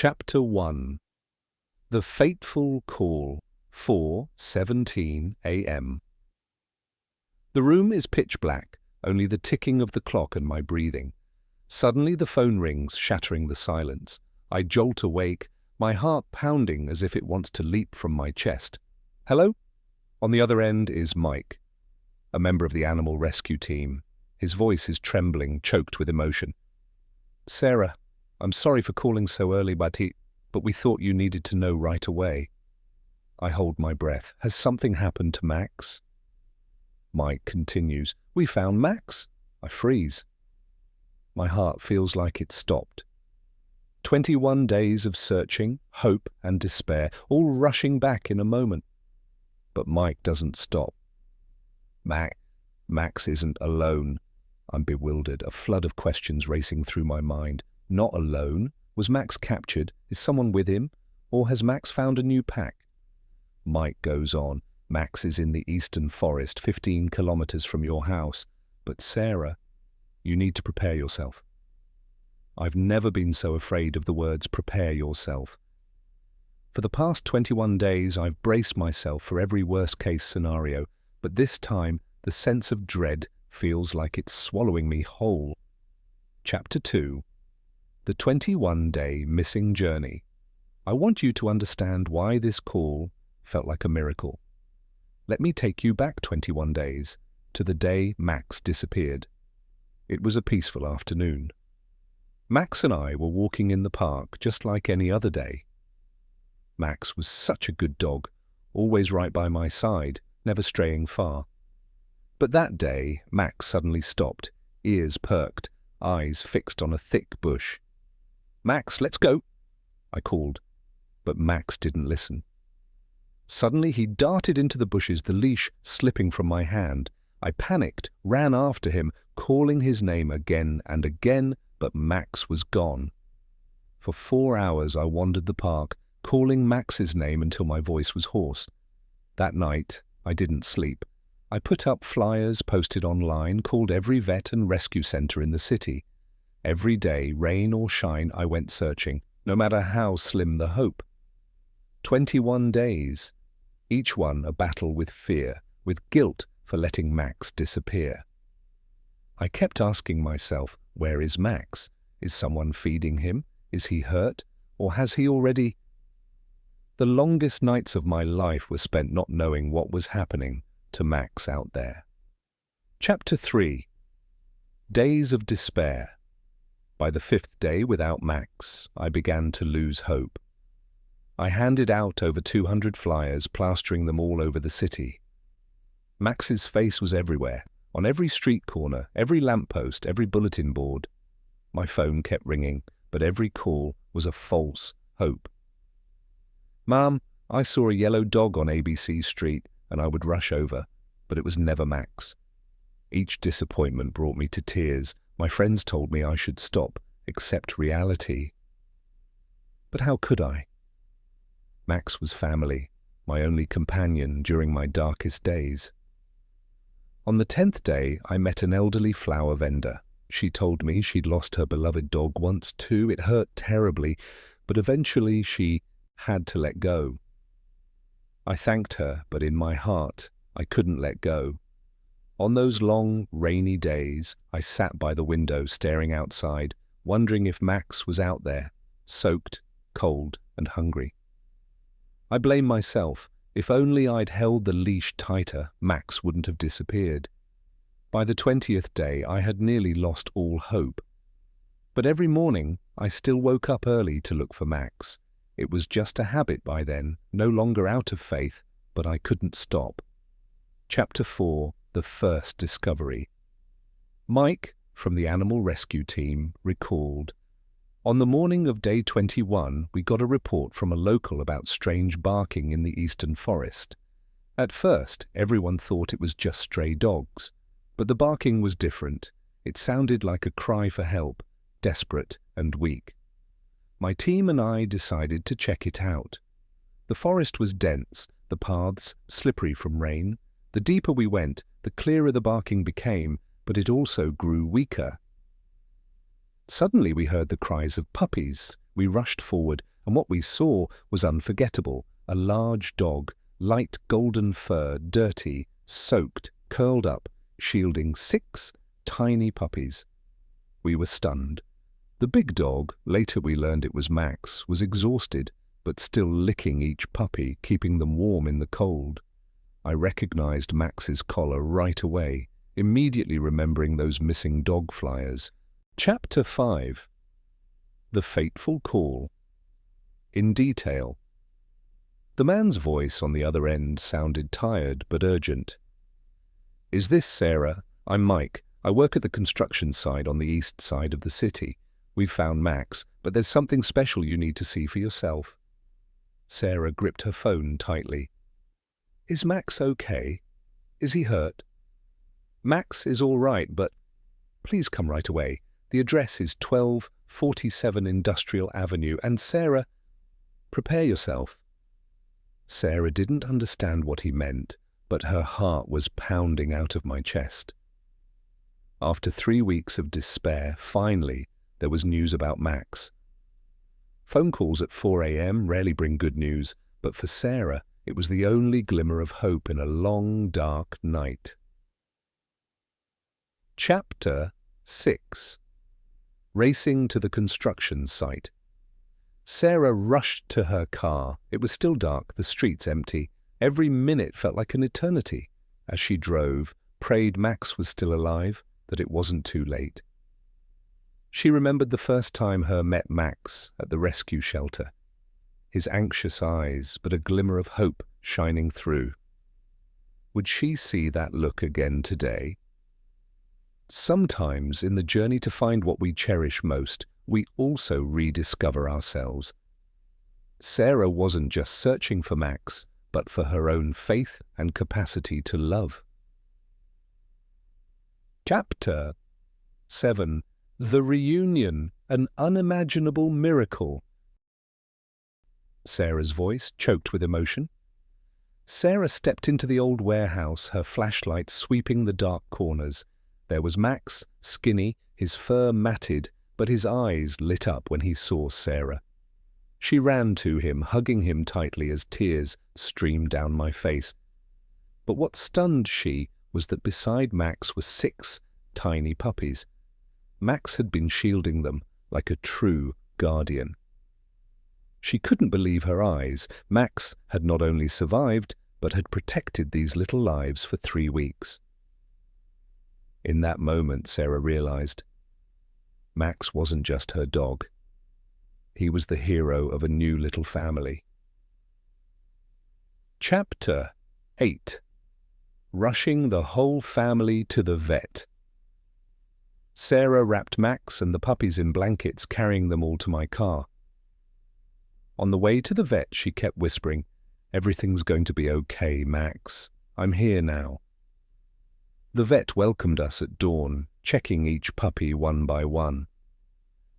Chapter 1. The Fateful Call, 4:17 a.m. The room is pitch black, only the ticking of the clock and my breathing. Suddenly the phone rings, shattering the silence. I jolt awake, my heart pounding as if it wants to leap from my chest. Hello? On the other end is Mike, a member of the animal rescue team. His voice is trembling, choked with emotion. Sarah, I'm sorry for calling so early, but we thought you needed to know right away. I hold my breath. Has something happened to Max? Mike continues. We found Max. I freeze. My heart feels like it stopped. 21 days of searching, hope and despair, all rushing back in a moment. But Mike doesn't stop. Max isn't alone. I'm bewildered, a flood of questions racing through my mind. Not alone? Was Max captured? Is someone with him? Or has Max found a new pack? Mike goes on. Max is in the eastern forest, 15 kilometers from your house. But Sarah, you need to prepare yourself. I've never been so afraid of the words prepare yourself. For the past 21 days, I've braced myself for every worst-case scenario, but this time, the sense of dread feels like it's swallowing me whole. Chapter 2. The 21-day missing journey. I want you to understand why this call felt like a miracle. Let me take you back 21 days, to the day Max disappeared. It was a peaceful afternoon. Max and I were walking in the park just like any other day. Max was such a good dog, always right by my side, never straying far. But that day, Max suddenly stopped, ears perked, eyes fixed on a thick bush. Max, let's go, I called, but Max didn't listen. Suddenly he darted into the bushes, the leash slipping from my hand. I panicked, ran after him, calling his name again and again, but Max was gone. For 4 hours I wandered the park, calling Max's name until my voice was hoarse. That night I didn't sleep. I put up flyers, posted online, called every vet and rescue center in the city. Every day, rain or shine, I went searching, no matter how slim the hope. 21 days, each one a battle with fear, with guilt for letting Max disappear. I kept asking myself, where is Max? Is someone feeding him? Is he hurt? Or has he already... The longest nights of my life were spent not knowing what was happening to Max out there. Chapter 3. Days of Despair. By the 5th day without Max, I began to lose hope. I handed out over 200 flyers, plastering them all over the city. Max's face was everywhere, on every street corner, every lamppost, every bulletin board. My phone kept ringing, but every call was a false hope. Mom, I saw a yellow dog on ABC Street, and I would rush over, but it was never Max. Each disappointment brought me to tears. My friends told me I should stop, accept reality. But how could I? Max was family, my only companion during my darkest days. On the 10th day, I met an elderly flower vendor. She told me she'd lost her beloved dog once too. It hurt terribly, but eventually she had to let go. I thanked her, but in my heart, I couldn't let go. On those long, rainy days, I sat by the window staring outside, wondering if Max was out there, soaked, cold, and hungry. I blame myself. If only I'd held the leash tighter, Max wouldn't have disappeared. By the 20th day, I had nearly lost all hope. But every morning, I still woke up early to look for Max. It was just a habit by then, no longer out of faith, but I couldn't stop. Chapter 4. The First Discovery. Mike, from the animal rescue team, recalled, on the morning of day 21, we got a report from a local about strange barking in the eastern forest. At first, everyone thought it was just stray dogs, but the barking was different. It sounded like a cry for help, desperate and weak. My team and I decided to check it out. The forest was dense, the paths slippery from rain. The deeper we went, the clearer the barking became, but it also grew weaker. Suddenly we heard the cries of puppies. We rushed forward, and what we saw was unforgettable. A large dog, light golden fur, dirty, soaked, curled up, shielding 6 tiny puppies. We were stunned. The big dog, later we learned it was Max, was exhausted, but still licking each puppy, keeping them warm in the cold. I recognized Max's collar right away, immediately remembering those missing dog flyers. Chapter 5. The Fateful Call. In detail. The man's voice on the other end sounded tired but urgent. "Is this Sarah? I'm Mike. I work at the construction site on the east side of the city. We've found Max, but there's something special you need to see for yourself." Sarah gripped her phone tightly. "Is Max okay? Is he hurt?" "Max is all right, but please come right away. The address is 1247 Industrial Avenue, and Sarah, prepare yourself." Sarah didn't understand what he meant, but her heart was pounding out of my chest. After 3 weeks of despair, finally, there was news about Max. Phone calls at 4 a.m. rarely bring good news, but for Sarah, it was the only glimmer of hope in a long, dark night. Chapter 6. Racing to the construction site. Sarah rushed to her car. It was still dark, the streets empty. Every minute felt like an eternity. As she drove, prayed Max was still alive, that it wasn't too late. She remembered the first time her met Max at the rescue shelter. His anxious eyes, but a glimmer of hope shining through. Would she see that look again today? Sometimes in the journey to find what we cherish most, we also rediscover ourselves. Sarah wasn't just searching for Max, but for her own faith and capacity to love. Chapter 7. The Reunion, an Unimaginable Miracle. Sarah's voice choked with emotion. Sarah stepped into the old warehouse, her flashlight sweeping the dark corners. There was Max, skinny, his fur matted, but his eyes lit up when he saw Sarah. She ran to him, hugging him tightly as tears streamed down my face. But what stunned she was that beside Max were 6 tiny puppies. Max had been shielding them like a true guardian. She couldn't believe her eyes. Max had not only survived, but had protected these little lives for 3 weeks. In that moment, Sarah realized Max wasn't just her dog. He was the hero of a new little family. Chapter 8. Rushing the whole family to the vet. Sarah wrapped Max and the puppies in blankets, carrying them all to my car. On the way to the vet, she kept whispering, "Everything's going to be okay, Max. I'm here now." The vet welcomed us at dawn, checking each puppy one by one.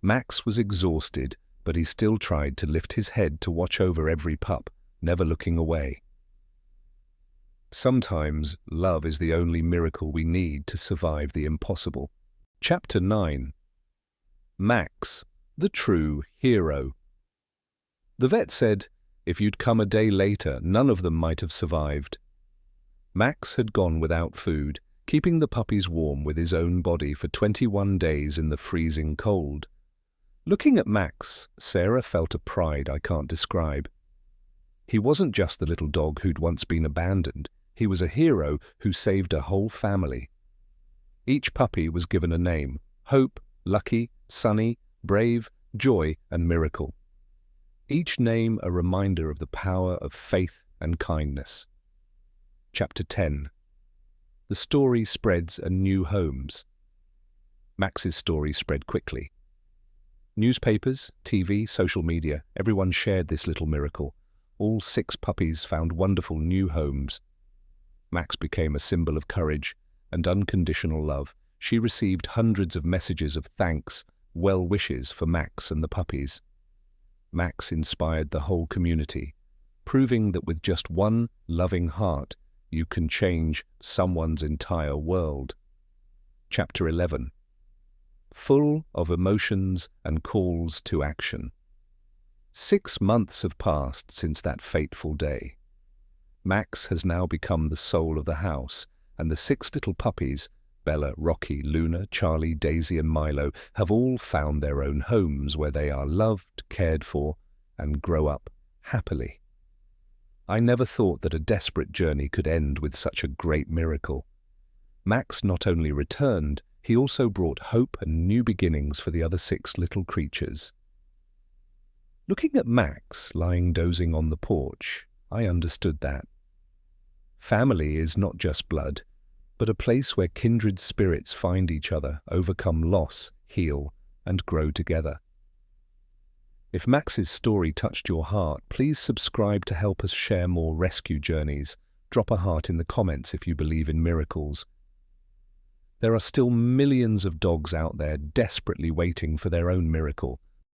Max was exhausted, but he still tried to lift his head to watch over every pup, never looking away. Sometimes love is the only miracle we need to survive the impossible. Chapter 9. Max, the true hero. The vet said, if you'd come a day later, none of them might have survived. Max had gone without food, keeping the puppies warm with his own body for 21 days in the freezing cold. Looking at Max, Sarah felt a pride I can't describe. He wasn't just the little dog who'd once been abandoned. He was a hero who saved a whole family. Each puppy was given a name: Hope, Lucky, Sunny, Brave, Joy, and Miracle. Each name a reminder of the power of faith and kindness. Chapter 10. The story spreads and new homes. Max's story spread quickly. Newspapers, TV, social media, everyone shared this little miracle. All 6 puppies found wonderful new homes. Max became a symbol of courage and unconditional love. She received hundreds of messages of thanks, well wishes for Max and the puppies. Max inspired the whole community, proving that with just one loving heart, you can change someone's entire world. Chapter 11. Full of emotions and calls to action. 6 months have passed since that fateful day. Max has now become the soul of the house, and the 6 little puppies, Bella, Rocky, Luna, Charlie, Daisy and Milo, have all found their own homes where they are loved, cared for, and grow up happily. I never thought that a desperate journey could end with such a great miracle. Max not only returned, he also brought hope and new beginnings for the other 6 little creatures. Looking at Max lying dozing on the porch, I understood that. Family is not just blood, but a place where kindred spirits find each other, overcome loss, heal, and grow together. If Max's story touched your heart, please subscribe to help us share more rescue journeys. Drop a heart in the comments if you believe in miracles. There are still millions of dogs out there desperately waiting for their own miracle,